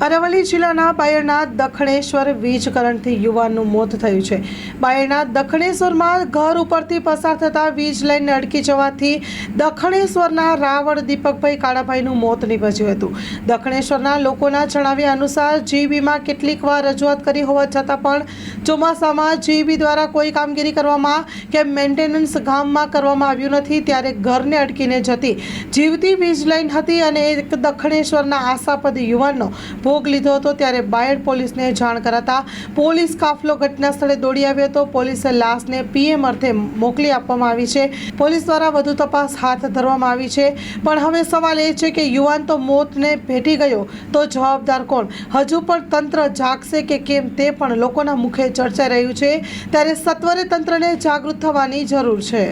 અરવલ્લી જિલ્લાના બાયડના દખણેશ્વર વીજ કરંટથી યુવાનનું મોત થયું છે। બાયડના દખણેશ્વરમાં ઘર ઉપરથી પસાર થતા વીજ લાઇનને અડકી જવાથી દખણેશ્વરના રાવળ દીપકભાઈ કાળાભાઈનું મોત નીપજ્યું હતું। દખણેશ્વરના લોકોના જણાવ્યા અનુસાર જીઈબીમાં કેટલીક વાર રજૂઆત કરી હોવા છતાં પણ ચોમાસામાં જીઈબી દ્વારા કોઈ કામગીરી કરવામાં કે મેન્ટેનન્સ ગામમાં કરવામાં આવ્યું નથી। ત્યારે ઘરને અડકીને જતી જીવતી વીજ લાઇન હતી અને એક દખણેશ્વરના આશાપદ યુવાનનો ભોગ લીધો હતો। ત્યારે બાયડ પોલીસને જાણ કરાતા પોલીસ કાફલો ઘટના સ્થળે દોડી આવ્યો હતો। પોલીસે લાશને પીએમ અર્થે મોકલી આપવામાં આવી છે। પોલીસ દ્વારા વધુ તપાસ હાથ ધરવામાં આવી છે। પણ હવે સવાલ એ છે કે યુવાન તો મોતને ભેટી ગયો તો જવાબદાર કોણ? હજુ પણ તંત્ર જાગશે કે કેમ તે પણ લોકોના મુખે ચર્ચાઈ રહ્યું છે। ત્યારે સત્વરે તંત્રને જાગૃત થવાની જરૂર છે।